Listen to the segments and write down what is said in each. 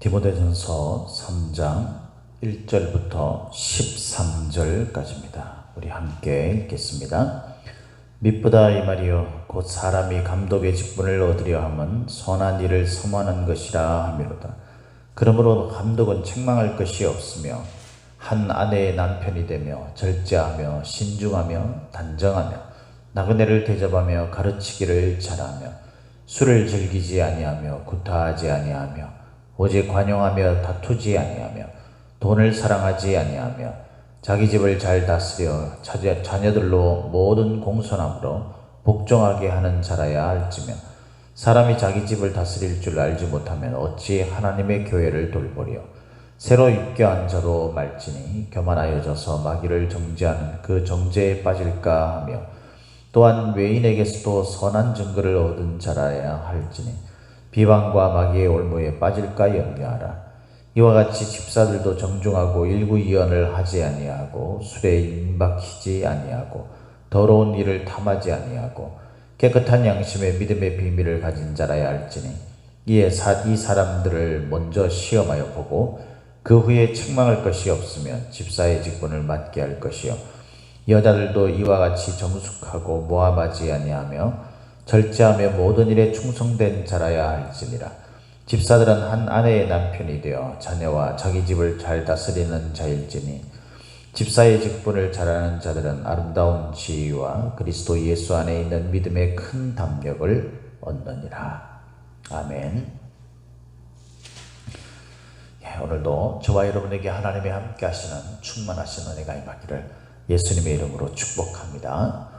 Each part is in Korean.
디모데전서 3장 1절부터 13절까지입니다. 우리 함께 읽겠습니다. 미쁘다 이 말이요 곧 사람이 감독의 직분을 얻으려 함은 선한 일을 섬하는 것이라 함이로다. 그러므로 감독은 책망할 것이 없으며 한 아내의 남편이 되며 절제하며 신중하며 단정하며 나그네를 대접하며 가르치기를 잘하며 술을 즐기지 아니하며 구타하지 아니하며 오직 관용하며 다투지 아니하며 돈을 사랑하지 아니하며 자기 집을 잘 다스려 자녀들로 모든 공손함으로 복종하게 하는 자라야 할지며 사람이 자기 집을 다스릴 줄 알지 못하면 어찌 하나님의 교회를 돌보리요. 새로 입교한 자도 말지니 교만하여져서 마귀를 정죄하는 그 정죄에 빠질까 하며 또한 외인에게서도 선한 증거를 얻은 자라야 할지니 비방과 마귀의 올무에 빠질까 염려하라. 이와 같이 집사들도 정중하고 일구이연을 하지 아니하고 술에 임박히지 아니하고 더러운 일을 탐하지 아니하고 깨끗한 양심의 믿음의 비밀을 가진 자라야 할지니 이에 이 사람들을 먼저 시험하여 보고 그 후에 책망할 것이 없으면 집사의 직분을 맡게 할 것이요 여자들도 이와 같이 정숙하고 모함하지 아니하며 절제하며 모든 일에 충성된 자라야 할지니라. 집사들은 한 아내의 남편이 되어 자녀와 자기 집을 잘 다스리는 자일지니 집사의 직분을 잘하는 자들은 아름다운 지위와 그리스도 예수 안에 있는 믿음의 큰 담력을 얻느니라. 아멘. 오늘도 저와 여러분에게 하나님이 함께 하시는 충만하신 은혜가 임하기를 예수님의 이름으로 축복합니다.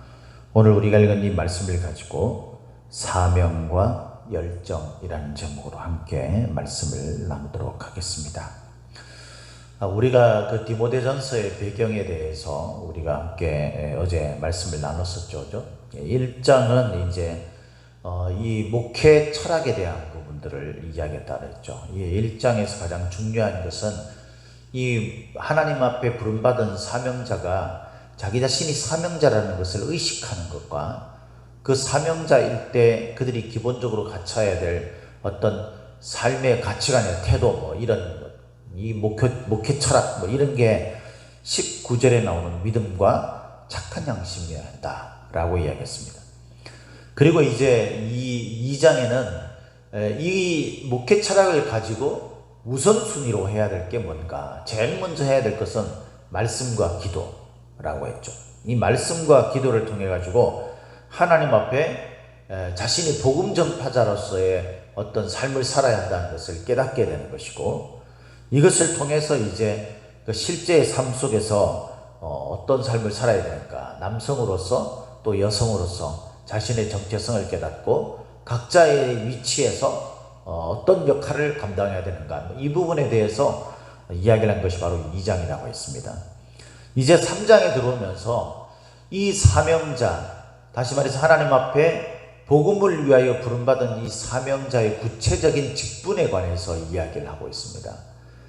오늘 우리가 읽은 이 말씀을 가지고 사명과 열정이라는 제목으로 함께 말씀을 나누도록 하겠습니다. 우리가 그 디모데전서의 배경에 대해서 우리가 함께 어제 말씀을 나눴었죠. 1장은 이제 이 목회 철학에 대한 부분들을 이야기했다 그랬죠. 이 1장에서 가장 중요한 것은 이 하나님 앞에 부름받은 사명자가 자기 자신이 사명자라는 것을 의식하는 것과 그 사명자일 때 그들이 기본적으로 갖춰야 될 어떤 삶의 가치관의 태도 이런 이 목회 철학 이런 게 19절에 나오는 믿음과 착한 양심이어야 한다라고 이야기했습니다. 그리고 이제 이 2장에는 이 목회 철학을 가지고 우선순위로 해야 될 게 뭔가, 제일 먼저 해야 될 것은 말씀과 기도라고 했죠. 이 말씀과 기도를 통해 가지고 하나님 앞에 자신이 복음 전파자로서의 어떤 삶을 살아야 한다는 것을 깨닫게 되는 것이고, 이것을 통해서 이제 그 실제의 삶 속에서 어떤 삶을 살아야 되는가, 남성으로서 또 여성으로서 자신의 정체성을 깨닫고 각자의 위치에서 어떤 역할을 감당해야 되는가, 이 부분에 대해서 이야기를 한 것이 바로 2장이라고 했습니다. 이제 3장에 들어오면서 이 사명자, 다시 말해서 하나님 앞에 복음을 위하여 부름받은 이 사명자의 구체적인 직분에 관해서 이야기를 하고 있습니다.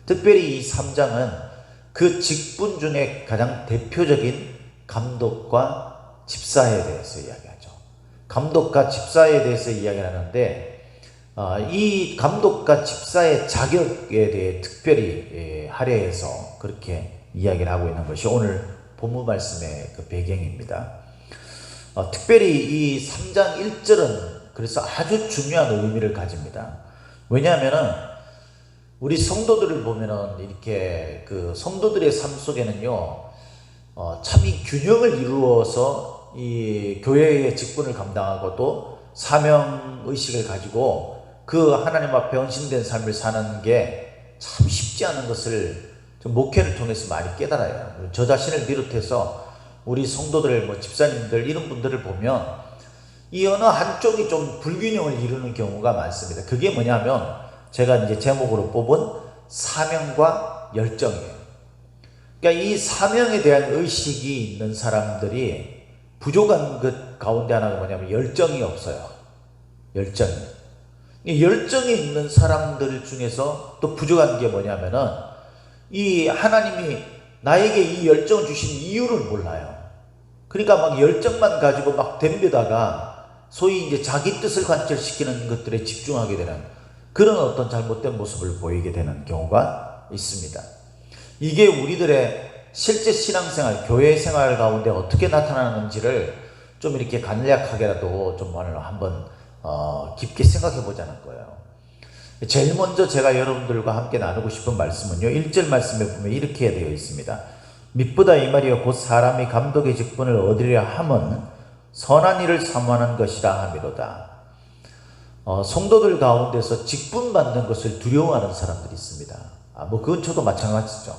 특별히 이 3장은 그 직분 중에 가장 대표적인 감독과 집사에 대해서 이야기하죠. 감독과 집사에 대해서 이야기를 하는데 이 감독과 집사의 자격에 대해 특별히 할애해서 그렇게 이야기를 하고 있는 것이 오늘 본문 말씀의 그 배경입니다. 특별히 이 3장 1절은 그래서 아주 중요한 의미를 가집니다. 왜냐하면은 우리 성도들을 보면은 이렇게 그 성도들의 삶 속에는요, 참 이 균형을 이루어서 이 교회의 직분을 감당하고 또 사명 의식을 가지고 그 하나님 앞에 헌신된 삶을 사는 게 참 쉽지 않은 것을 좀 목회를 통해서 많이 깨달아요. 저 자신을 비롯해서 우리 성도들, 집사님들 이런 분들을 보면 이 어느 한쪽이 좀 불균형을 이루는 경우가 많습니다. 그게 뭐냐면 제가 이제 제목으로 뽑은 사명과 열정이에요. 그러니까 이 사명에 대한 의식이 있는 사람들이 부족한 것 가운데 하나가 뭐냐면 열정이 없어요. 열정이 있는 사람들 중에서 또 부족한 게 뭐냐면은 이 하나님이 나에게 이 열정을 주신 이유를 몰라요. 그러니까 막 열정만 가지고 막 덤비다가 소위 이제 자기 뜻을 관철시키는 것들에 집중하게 되는 그런 어떤 잘못된 모습을 보이게 되는 경우가 있습니다. 이게 우리들의 실제 신앙생활, 교회 생활 가운데 어떻게 나타나는지를 좀 이렇게 간략하게라도 좀 오늘 한번 깊게 생각해 보자는 거예요. 제일 먼저 제가 여러분들과 함께 나누고 싶은 말씀은요, 1절 말씀에 보면 이렇게 되어 있습니다. 미쁘다 이 말이여 곧 사람이 감독의 직분을 얻으려 함은 선한 일을 사모하는 것이라 함이로다. 성도들 가운데서 직분 받는 것을 두려워하는 사람들이 있습니다. 그건 저도 마찬가지죠.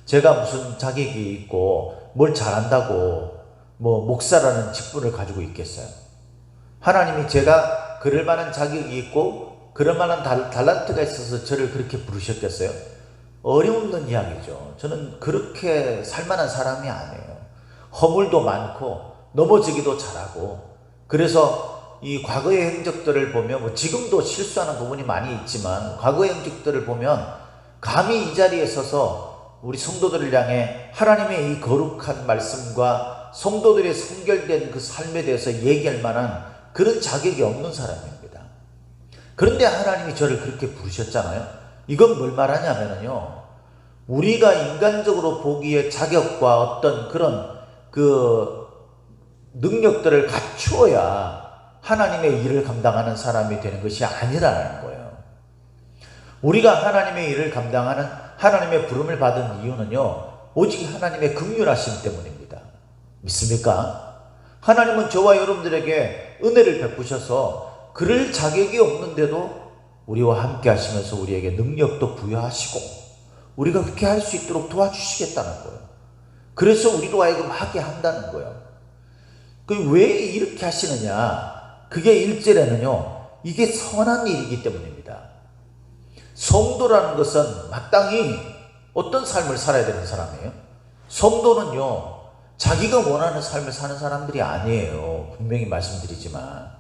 제가 무슨 자격이 있고 뭘 잘한다고 목사라는 직분을 가지고 있겠어요? 하나님이 제가 그럴 만한 자격이 있고 그럴 만한 달란트가 있어서 저를 그렇게 부르셨겠어요? 어려운 이야기죠. 저는 그렇게 살만한 사람이 아니에요. 허물도 많고 넘어지기도 잘하고, 그래서 이 과거의 행적들을 보면 지금도 실수하는 부분이 많이 있지만 과거의 행적들을 보면 감히 이 자리에 서서 우리 성도들을 향해 하나님의 이 거룩한 말씀과 성도들의 성결된 그 삶에 대해서 얘기할 만한 그런 자격이 없는 사람입니다. 그런데 하나님이 저를 그렇게 부르셨잖아요. 이건 뭘 말하냐면요, 우리가 인간적으로 보기에 자격과 어떤 그런 그 능력들을 갖추어야 하나님의 일을 감당하는 사람이 되는 것이 아니라는 거예요. 우리가 하나님의 일을 감당하는, 하나님의 부름을 받은 이유는요, 오직 하나님의 긍휼하심 때문입니다. 믿습니까? 하나님은 저와 여러분들에게 은혜를 베푸셔서 그럴 자격이 없는데도 우리와 함께 하시면서 우리에게 능력도 부여하시고 우리가 그렇게 할 수 있도록 도와주시겠다는 거예요. 그래서 우리로 하여금 하게 한다는 거예요. 왜 이렇게 하시느냐? 그게 1절에는요, 이게 선한 일이기 때문입니다. 성도라는 것은 마땅히 어떤 삶을 살아야 되는 사람이에요? 성도는요, 자기가 원하는 삶을 사는 사람들이 아니에요. 분명히 말씀드리지만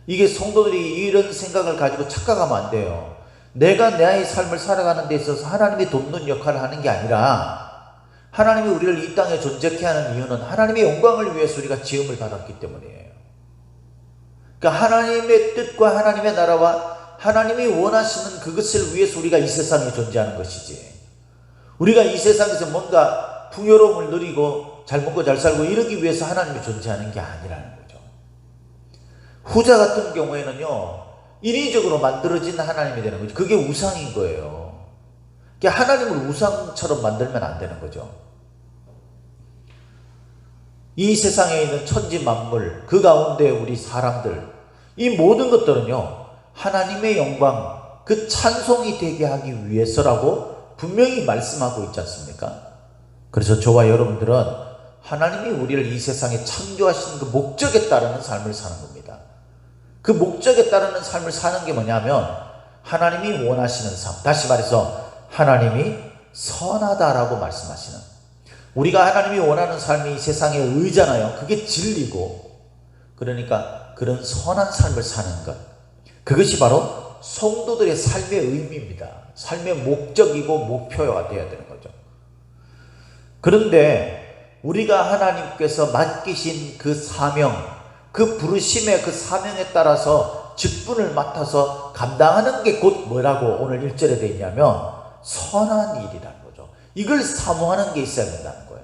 이게 성도들이 이런 생각을 가지고 착각하면 안 돼요. 내가 나의 삶을 살아가는 데 있어서 하나님이 돕는 역할을 하는 게 아니라 하나님이 우리를 이 땅에 존재케 하는 이유는 하나님의 영광을 위해서 우리가 지음을 받았기 때문이에요. 그러니까 하나님의 뜻과 하나님의 나라와 하나님이 원하시는 그것을 위해서 우리가 이 세상에 존재하는 것이지, 우리가 이 세상에서 뭔가 풍요로움을 누리고 잘 먹고 잘 살고 이러기 위해서 하나님이 존재하는 게 아니라는 거죠. 후자 같은 경우에는요, 인위적으로 만들어진 하나님이 되는 거죠. 그게 우상인 거예요. 그러니까 하나님을 우상처럼 만들면 안 되는 거죠. 이 세상에 있는 천지 만물, 그 가운데 우리 사람들, 이 모든 것들은요, 하나님의 영광, 그 찬송이 되게 하기 위해서라고 분명히 말씀하고 있지 않습니까? 그래서 저와 여러분들은 하나님이 우리를 이 세상에 창조하신 그 목적에 따르는 삶을 사는 겁니다. 그 목적에 따르는 삶을 사는 게 뭐냐면 하나님이 원하시는 삶, 다시 말해서 하나님이 선하다라고 말씀하시는, 우리가 하나님이 원하는 삶이 이 세상의 의잖아요. 그게 진리고, 그러니까 그런 선한 삶을 사는 것, 그것이 바로 성도들의 삶의 의미입니다. 삶의 목적이고 목표가 되어야 되는 거죠. 그런데 우리가 하나님께서 맡기신 그 사명, 그 부르심의 그 사명에 따라서 직분을 맡아서 감당하는 게 곧 뭐라고 오늘 1절에 되어 있냐면 선한 일이라는 거죠. 이걸 사모하는 게 있어야 된다는 거예요.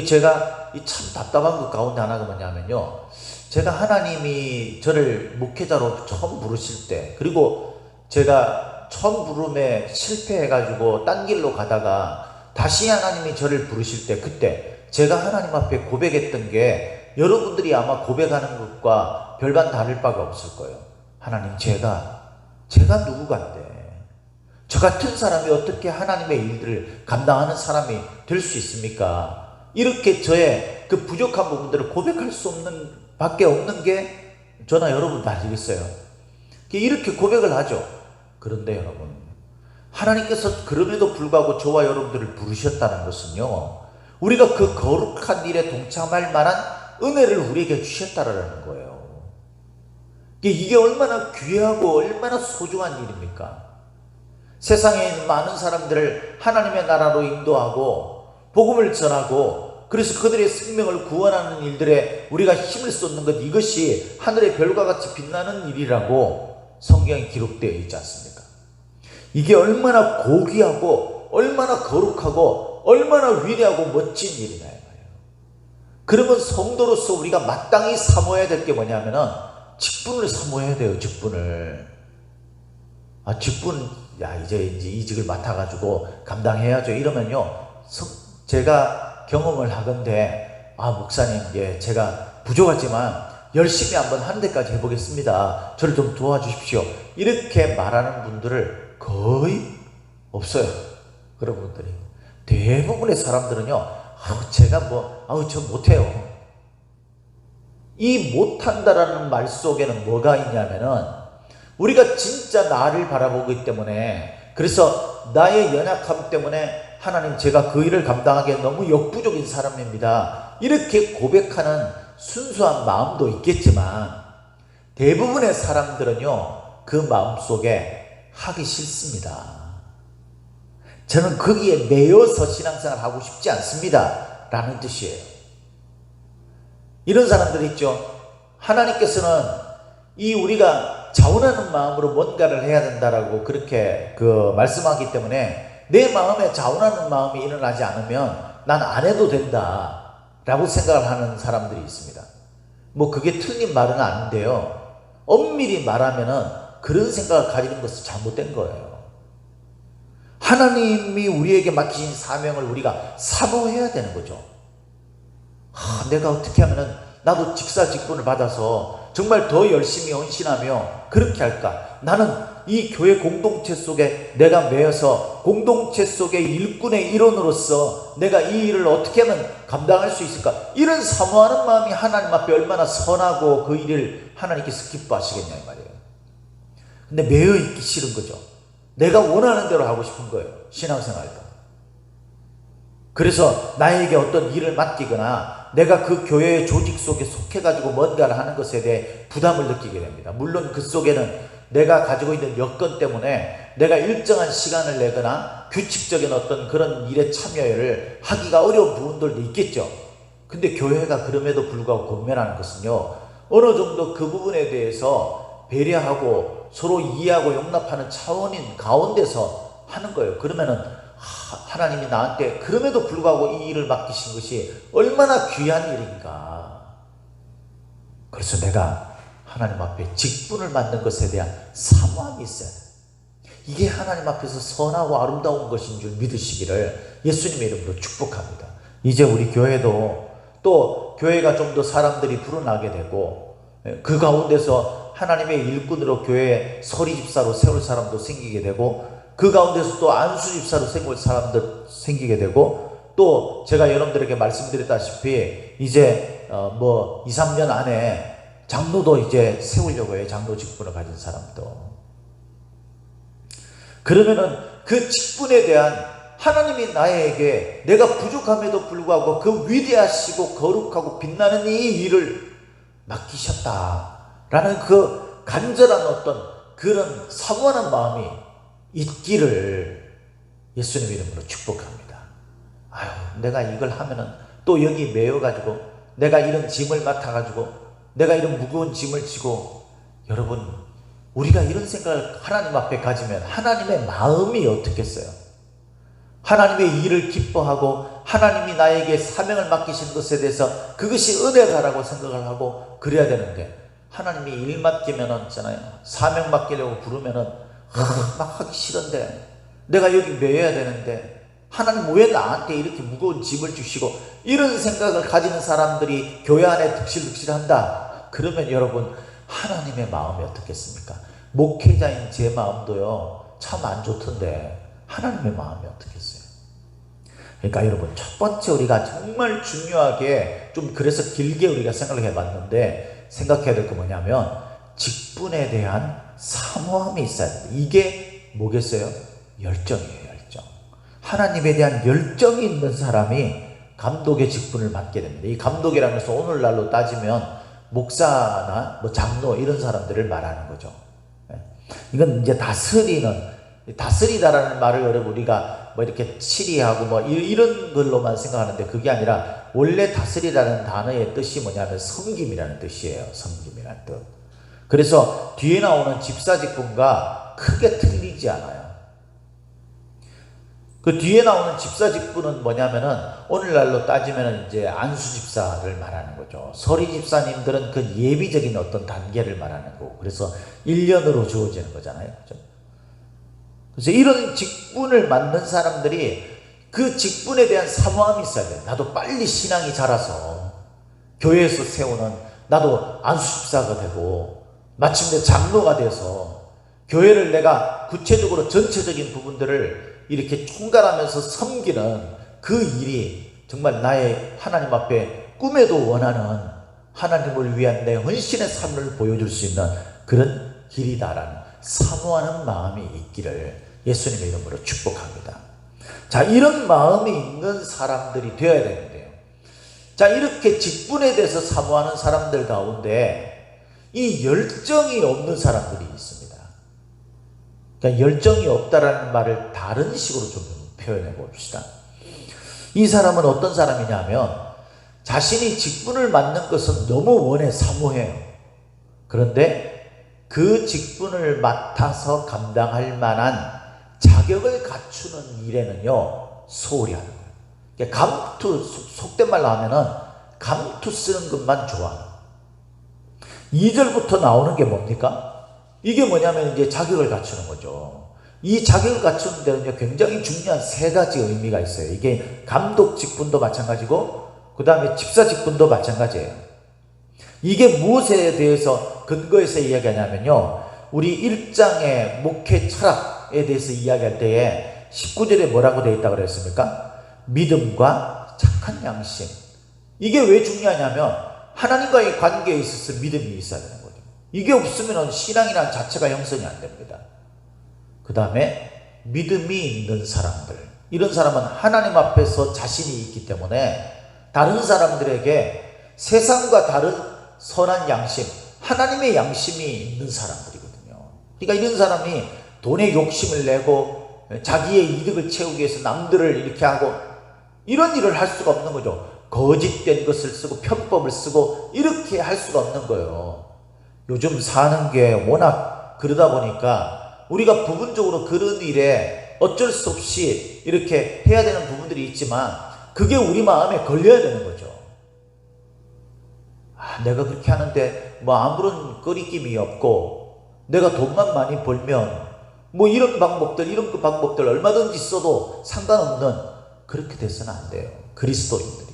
제가 참 답답한 것 가운데 하나가 뭐냐면요, 제가 하나님이 저를 목회자로 처음 부르실 때, 그리고 제가 처음 부름에 실패해가지고 딴 길로 가다가 다시 하나님이 저를 부르실 때, 그때 제가 하나님 앞에 고백했던 게 여러분들이 아마 고백하는 것과 별반 다를 바가 없을 거예요. 하나님, 제가 누구간데 저 같은 사람이 어떻게 하나님의 일들을 감당하는 사람이 될 수 있습니까? 이렇게 저의 그 부족한 부분들을 고백할 수 없는 밖에 없는 게 저나 여러분 다 알겠어요. 이렇게 고백을 하죠. 그런데 여러분, 하나님께서 그럼에도 불구하고 저와 여러분들을 부르셨다는 것은요, 우리가 그 거룩한 일에 동참할 만한 은혜를 우리에게 주셨다라는 거예요. 이게 얼마나 귀하고 얼마나 소중한 일입니까? 세상에 있는 많은 사람들을 하나님의 나라로 인도하고 복음을 전하고, 그래서 그들의 생명을 구원하는 일들에 우리가 힘을 쏟는 것, 이것이 하늘의 별과 같이 빛나는 일이라고 성경에 기록되어 있지 않습니까? 이게 얼마나 고귀하고 얼마나 거룩하고 얼마나 위대하고 멋진 일이냐 이 말이에요. 그러면 성도로서 우리가 마땅히 사모해야 될 게 뭐냐면은 직분을 사모해야 돼요. 직분을. 직분, 이제 이직을 맡아가지고 감당해야죠. 이러면요, 제가 경험을 하건대, 목사님, 제가 부족하지만 열심히 한번 하는 데까지 해보겠습니다. 저를 좀 도와주십시오. 이렇게 말하는 분들을 거의 없어요. 그런 분들이. 대부분의 사람들은요, 제가 저 못해요. 이 못한다라는 말 속에는 뭐가 있냐면은, 우리가 진짜 나를 바라보기 때문에, 그래서 나의 연약함 때문에 하나님, 제가 그 일을 감당하기에 너무 역부족인 사람입니다. 이렇게 고백하는 순수한 마음도 있겠지만 대부분의 사람들은요, 그 마음속에 하기 싫습니다. 저는 거기에 매여서 신앙생활 하고 싶지 않습니다 라는 뜻이에요. 이런 사람들이 있죠. 하나님께서는 이 우리가 자원하는 마음으로 뭔가를 해야 된다라고 그렇게 말씀하기 때문에 내 마음에 자원하는 마음이 일어나지 않으면 난 안 해도 된다 라고 생각을 하는 사람들이 있습니다. 그게 틀린 말은 아닌데요, 엄밀히 말하면은 그런 생각을 가지는 것은 잘못된 거예요. 하나님이 우리에게 맡기신 사명을 우리가 사모해야 되는 거죠. 내가 어떻게 하면은 나도 직사직분을 받아서 정말 더 열심히 헌신하며 그렇게 할까? 나는 이 교회 공동체 속에 내가 매여서 공동체 속의 일꾼의 일원으로서 내가 이 일을 어떻게 하면 감당할 수 있을까? 이런 사모하는 마음이 하나님 앞에 얼마나 선하고 그 일을 하나님께서 기뻐하시겠냐 이 말이에요. 근데 매여 있기 싫은 거죠. 내가 원하는 대로 하고 싶은 거예요. 신앙생활도. 그래서 나에게 어떤 일을 맡기거나 내가 그 교회의 조직 속에 속해가지고 뭔가를 하는 것에 대해 부담을 느끼게 됩니다. 물론 그 속에는 내가 가지고 있는 여건 때문에 내가 일정한 시간을 내거나 규칙적인 어떤 그런 일에 참여를 하기가 어려운 부분들도 있겠죠. 근데 교회가 그럼에도 불구하고 권면하는 것은요, 어느 정도 그 부분에 대해서 배려하고 서로 이해하고 용납하는 차원인 가운데서 하는 거예요. 그러면은 하나님이 나한테 그럼에도 불구하고 이 일을 맡기신 것이 얼마나 귀한 일인가. 그래서 내가 하나님 앞에 직분을 맡는 것에 대한 사모함이 있어요. 이게 하나님 앞에서 선하고 아름다운 것인 줄 믿으시기를 예수님의 이름으로 축복합니다. 이제 우리 교회도 또 교회가 좀 더 사람들이 불어나게 되고 그 가운데서 하나님의 일꾼으로 교회에 서리집사로 세울 사람도 생기게 되고 그 가운데서 또 안수집사로 세울 사람도 생기게 되고 또 제가 여러분들에게 말씀드렸다시피 이제 2, 3년 안에 장로도 이제 세우려고 해요. 장로 직분을 가진 사람도. 그러면은 그 직분에 대한 하나님이 나에게 내가 부족함에도 불구하고 그 위대하시고 거룩하고 빛나는 이 일을 맡기셨다라는 그 간절한 어떤 그런 사모하는 마음이 있기를 예수님 이름으로 축복합니다. 내가 이걸 하면은 또 여기 매여가지고 내가 이런 짐을 맡아가지고 내가 이런 무거운 짐을 지고, 여러분 우리가 이런 생각을 하나님 앞에 가지면 하나님의 마음이 어떻겠어요? 하나님의 일을 기뻐하고 하나님이 나에게 사명을 맡기신 것에 대해서 그것이 은혜다라고 생각을 하고 그래야 되는데, 하나님이 일 맡기면은 있잖아요, 사명 맡기려고 부르면은 막 하기 싫은데 내가 여기 매여야 되는데 하나님 왜 나한테 이렇게 무거운 짐을 주시고, 이런 생각을 가지는 사람들이 교회 안에 득실득실한다. 그러면 여러분 하나님의 마음이 어떻겠습니까? 목회자인 제 마음도요 참 안 좋던데 하나님의 마음이 어떻겠어요? 그러니까 여러분, 첫 번째 우리가 정말 중요하게 좀 그래서 길게 우리가 생각을 해봤는데 생각해야 될 거 뭐냐면 직분에 대한 사모함이 있어야 됩니다. 이게 뭐겠어요? 열정이에요. 열정. 하나님에 대한 열정이 있는 사람이 감독의 직분을 맡게 됩니다. 이 감독이라는 것은 오늘날로 따지면 목사나 장로 이런 사람들을 말하는 거죠. 이건 이제 다스리다라는 말을 여러분 우리가 이렇게 치리하고 이런 걸로만 생각하는데 그게 아니라 원래 다스리다는 단어의 뜻이 뭐냐면 섬김이라는 뜻이에요. 섬김이라는 뜻. 그래서 뒤에 나오는 집사직분과 크게 틀리지 않아요. 그 뒤에 나오는 집사직분은 뭐냐면은 오늘날로 따지면은 이제 안수집사를 말하는 거죠. 서리집사님들은 그 예비적인 어떤 단계를 말하는 거고, 그래서 1년으로 주어지는 거잖아요. 그렇죠? 그래서 이런 직분을 맡는 사람들이 그 직분에 대한 사모함이 있어야 돼요. 나도 빨리 신앙이 자라서 교회에서 세우는, 나도 안수집사가 되고 마침내 장로가 돼서 교회를 내가 구체적으로 전체적인 부분들을 이렇게 총괄하면서 섬기는 그 일이 정말 나의 하나님 앞에 꿈에도 원하는 하나님을 위한 내 헌신의 삶을 보여줄 수 있는 그런 길이다라는 사모하는 마음이 있기를 예수님의 이름으로 축복합니다. 자, 이런 마음이 있는 사람들이 되어야 되는데요. 자, 이렇게 직분에 대해서 사모하는 사람들 가운데 이 열정이 없는 사람들이 있습니다. 그러니까 열정이 없다라는 말을 다른 식으로 좀 표현해 봅시다. 이 사람은 어떤 사람이냐면 자신이 직분을 맡는 것은 너무 원해 사모해요. 그런데 그 직분을 맡아서 감당할 만한 자격을 갖추는 일에는요 소홀히 하는 거예요. 그러니까 감투, 속된 말로 하면은 감투 쓰는 것만 좋아해요. 2절부터 나오는 게 뭡니까? 이게 뭐냐면 이제 자격을 갖추는 거죠. 이 자격을 갖추는 데는요 굉장히 중요한 3가지 의미가 있어요. 이게 감독 직분도 마찬가지고 그 다음에 집사 직분도 마찬가지예요. 이게 무엇에 대해서 근거해서 이야기하냐면요, 우리 1장의 목회 철학에 대해서 이야기할 때에 19절에 뭐라고 되어 있다고 그랬습니까? 믿음과 착한 양심. 이게 왜 중요하냐면 하나님과의 관계에 있어서 믿음이 있어야 되는 거예요. 이게 없으면 신앙이란 자체가 형성이 안 됩니다. 그 다음에 믿음이 있는 사람들, 이런 사람은 하나님 앞에서 자신이 있기 때문에 다른 사람들에게 세상과 다른 선한 양심, 하나님의 양심이 있는 사람들이거든요. 그러니까 이런 사람이 돈에 욕심을 내고 자기의 이득을 채우기 위해서 남들을 이렇게 하고 이런 일을 할 수가 없는 거죠. 거짓된 것을 쓰고 편법을 쓰고 이렇게 할 수가 없는 거예요. 요즘 사는 게 워낙 그러다 보니까 우리가 부분적으로 그런 일에 어쩔 수 없이 이렇게 해야 되는 부분들이 있지만 그게 우리 마음에 걸려야 되는 거죠. 내가 그렇게 하는데 뭐 아무런 거리낌이 없고 내가 돈만 많이 벌면 뭐 이런 방법들 이런 그 방법들 얼마든지 써도 상관없는, 그렇게 돼서는 안 돼요, 그리스도인들이.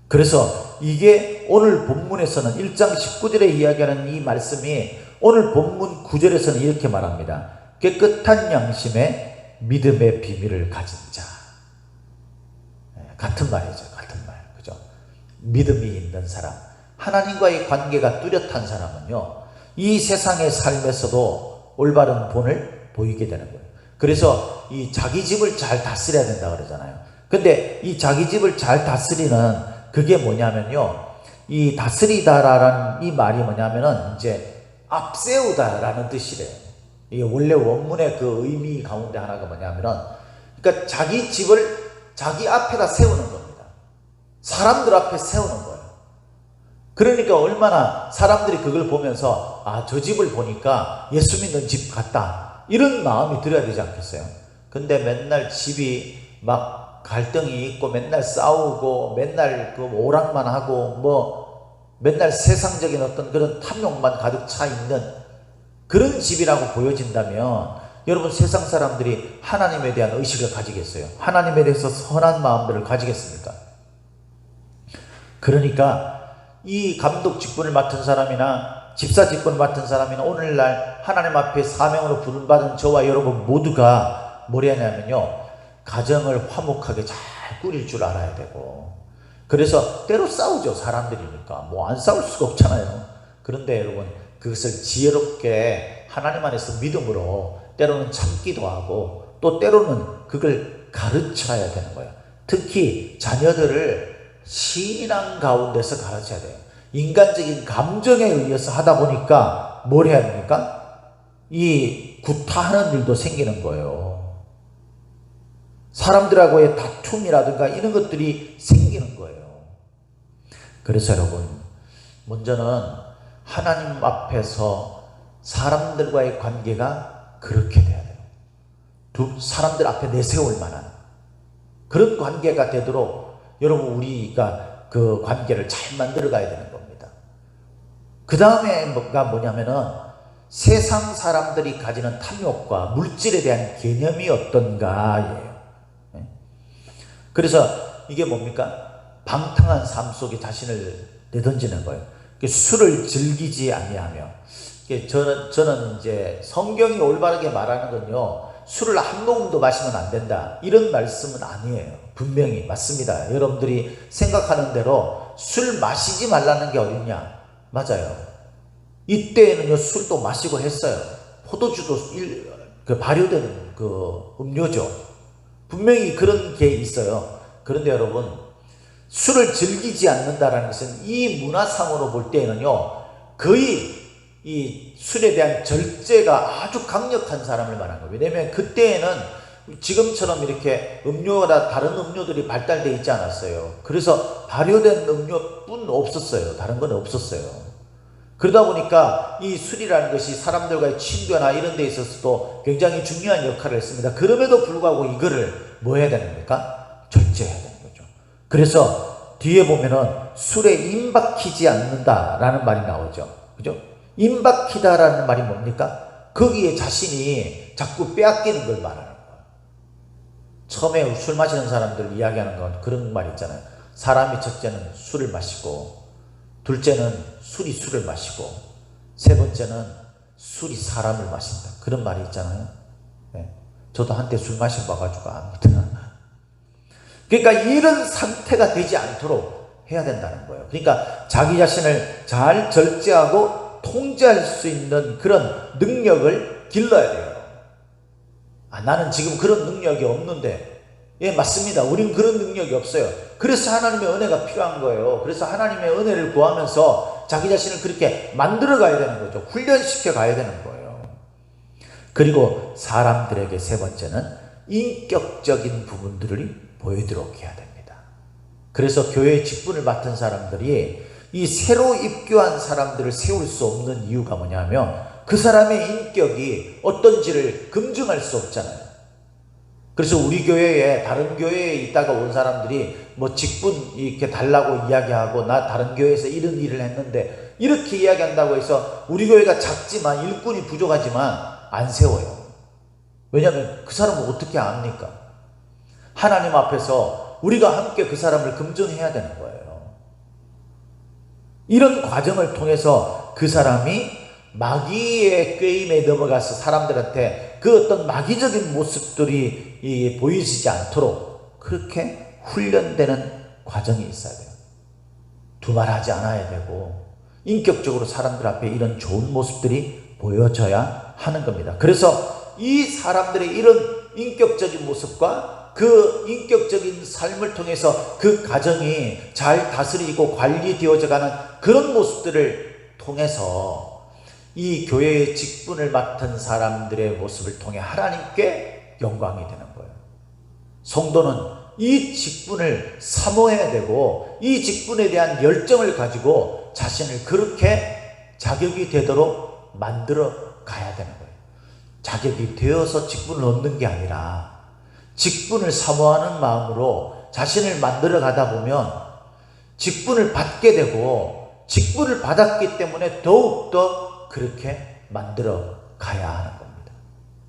그래서 이게 오늘 본문에서는 1장 19절에 이야기하는 이 말씀이 오늘 본문 9절에서는 이렇게 말합니다. 깨끗한 양심에 믿음의 비밀을 가진 자. 같은 말이죠. 같은 말. 그죠? 믿음이 있는 사람, 하나님과의 관계가 뚜렷한 사람은요 이 세상의 삶에서도 올바른 본을 보이게 되는 거예요. 그래서 이 자기 집을 잘 다스려야 된다 그러잖아요. 근데 이 자기 집을 잘 다스리는 그게 뭐냐면요, 이 다스리다라는 이 말이 뭐냐면은 이제 앞세우다라는 뜻이래요. 이게 원래 원문의 그 의미 가운데 하나가 뭐냐면은, 그러니까 자기 집을 자기 앞에다 세우는 겁니다. 사람들 앞에 세우는 거예요. 그러니까 얼마나 사람들이 그걸 보면서 저 집을 보니까 예수 믿는 집 같다, 이런 마음이 들어야 되지 않겠어요? 근데 맨날 집이 막 갈등이 있고 맨날 싸우고 맨날 그 오락만 하고 뭐 맨날 세상적인 어떤 그런 탐욕만 가득 차 있는 그런 집이라고 보여진다면 여러분, 세상 사람들이 하나님에 대한 의식을 가지겠어요? 하나님에 대해서 선한 마음들을 가지겠습니까? 그러니까 이 감독 직분을 맡은 사람이나 집사 직분을 맡은 사람이나 오늘날 하나님 앞에 사명으로 부름받은 저와 여러분 모두가 뭘 해야 하냐면요, 가정을 화목하게 잘 꾸릴 줄 알아야 되고, 그래서 때로 싸우죠. 사람들이니까 뭐 안 싸울 수가 없잖아요. 그런데 여러분, 그것을 지혜롭게 하나님 안에서 믿음으로 때로는 참기도 하고 또 때로는 그걸 가르쳐야 되는 거예요. 특히 자녀들을 신앙 가운데서 가르쳐야 돼요. 인간적인 감정에 의해서 하다 보니까 뭘 해야 됩니까? 이 구타하는 일도 생기는 거예요. 사람들하고의 다툼이라든가 이런 것들이 생기는 거예요. 그래서 여러분, 먼저는 하나님 앞에서 사람들과의 관계가 그렇게 돼야 돼요. 사람들 앞에 내세울 만한 그런 관계가 되도록 여러분 우리가 그 관계를 잘 만들어 가야 되는 겁니다. 그 다음에가 뭐냐면은 세상 사람들이 가지는 탐욕과 물질에 대한 개념이 어떤가예요. 그래서 이게 뭡니까? 방탕한 삶 속에 자신을 내던지는 거예요. 술을 즐기지 아니하며, 저는 이제 성경이 올바르게 말하는 건요, 술을 한 모금도 마시면 안 된다 이런 말씀은 아니에요. 분명히 맞습니다. 여러분들이 생각하는 대로 술 마시지 말라는 게 어딨냐? 맞아요. 이때에는요 술도 마시고 했어요. 포도주도 발효되는 그 음료죠. 분명히 그런 게 있어요. 그런데 여러분, 술을 즐기지 않는다라는 것은 이 문화상으로 볼 때에는요 거의 이 술에 대한 절제가 아주 강력한 사람을 말하는 거예요. 왜냐하면 그때에는 지금처럼 이렇게 음료나 다른 음료들이 발달되어 있지 않았어요. 그래서 발효된 음료뿐 없었어요. 다른 건 없었어요. 그러다 보니까 이 술이라는 것이 사람들과의 친교나 이런 데 있어서도 굉장히 중요한 역할을 했습니다. 그럼에도 불구하고 이거를 뭐 해야 되는 겁니까? 절제해야 되는 거죠. 그래서 뒤에 보면은 술에 임박히지 않는다라는 말이 나오죠. 그죠? 임박히다라는 말이 뭡니까? 거기에 자신이 자꾸 빼앗기는 걸 말하는 거예요. 처음에 술 마시는 사람들 이야기하는 건 그런 말 있잖아요. 사람이 첫째는 술을 마시고, 둘째는 술이 술을 마시고, 세 번째는 술이 사람을 마신다. 그런 말이 있잖아요. 네. 저도 한때 술 마셔봐가지고 압니다. 그러니까 이런 상태가 되지 않도록 해야 된다는 거예요. 그러니까 자기 자신을 잘 절제하고 통제할 수 있는 그런 능력을 길러야 돼요. 나는 지금 그런 능력이 없는데. 예, 맞습니다. 우린 그런 능력이 없어요. 그래서 하나님의 은혜가 필요한 거예요. 그래서 하나님의 은혜를 구하면서 자기 자신을 그렇게 만들어 가야 되는 거죠. 훈련시켜 가야 되는 거예요. 그리고 사람들에게 세 번째는 인격적인 부분들을 보이도록 해야 됩니다. 그래서 교회의 직분을 맡은 사람들이 이 새로 입교한 사람들을 세울 수 없는 이유가 뭐냐면 그 사람의 인격이 어떤지를 검증할 수 없잖아요. 그래서 우리 교회에 다른 교회에 있다가 온 사람들이 뭐 직분 이렇게 달라고 이야기하고 나 다른 교회에서 이런 일을 했는데 이렇게 이야기한다고 해서 우리 교회가 작지만 일꾼이 부족하지만 안 세워요. 왜냐하면 그 사람은 어떻게 압니까? 하나님 앞에서 우리가 함께 그 사람을 검증해야 되는 거예요. 이런 과정을 통해서 그 사람이 마귀의 꾀임에 넘어가서 사람들한테 그 어떤 마귀적인 모습들이 보이지 않도록 그렇게 훈련되는 과정이 있어야 돼요. 두말하지 않아야 되고 인격적으로 사람들 앞에 이런 좋은 모습들이 보여져야 하는 겁니다. 그래서 이 사람들의 이런 인격적인 모습과 그 인격적인 삶을 통해서 그 가정이 잘 다스리고 관리되어져 가는 그런 모습들을 통해서 이 교회의 직분을 맡은 사람들의 모습을 통해 하나님께 영광이 되는 거예요. 성도는 이 직분을 사모해야 되고 이 직분에 대한 열정을 가지고 자신을 그렇게 자격이 되도록 만들어 가야 되는 거예요. 자격이 되어서 직분을 얻는 게 아니라 직분을 사모하는 마음으로 자신을 만들어 가다 보면 직분을 받게 되고 직분을 받았기 때문에 더욱더 그렇게 만들어 가야 하는 겁니다.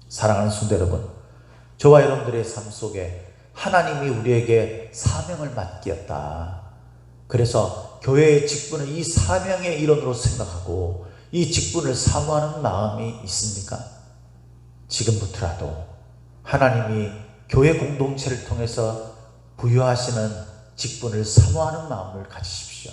사랑하는 성도 여러분, 저와 여러분들의 삶 속에 하나님이 우리에게 사명을 맡겼다. 그래서 교회의 직분을 이 사명의 일원으로 생각하고 이 직분을 사모하는 마음이 있습니까? 지금부터라도 하나님이 교회 공동체를 통해서 부여하시는 직분을 사모하는 마음을 가지십시오.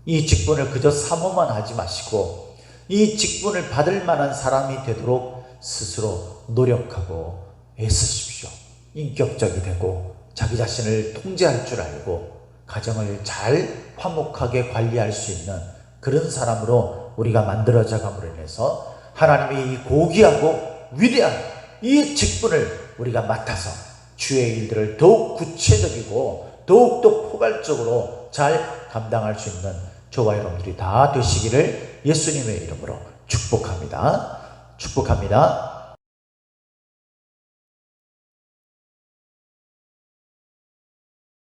이 직분을 그저 사모만 하지 마시고 이 직분을 받을 만한 사람이 되도록 스스로 노력하고 애쓰십시오. 인격적이 되고 자기 자신을 통제할 줄 알고 가정을 잘 화목하게 관리할 수 있는 그런 사람으로 우리가 만들어져 감으로 인해서 하나님이 이 고귀하고 위대한 이 직분을 우리가 맡아서 주의 일들을 더욱 구체적이고 더욱더 포괄적으로 잘 감당할 수 있는 저와 여러분들이 다 되시기를 예수님의 이름으로 축복합니다. 축복합니다.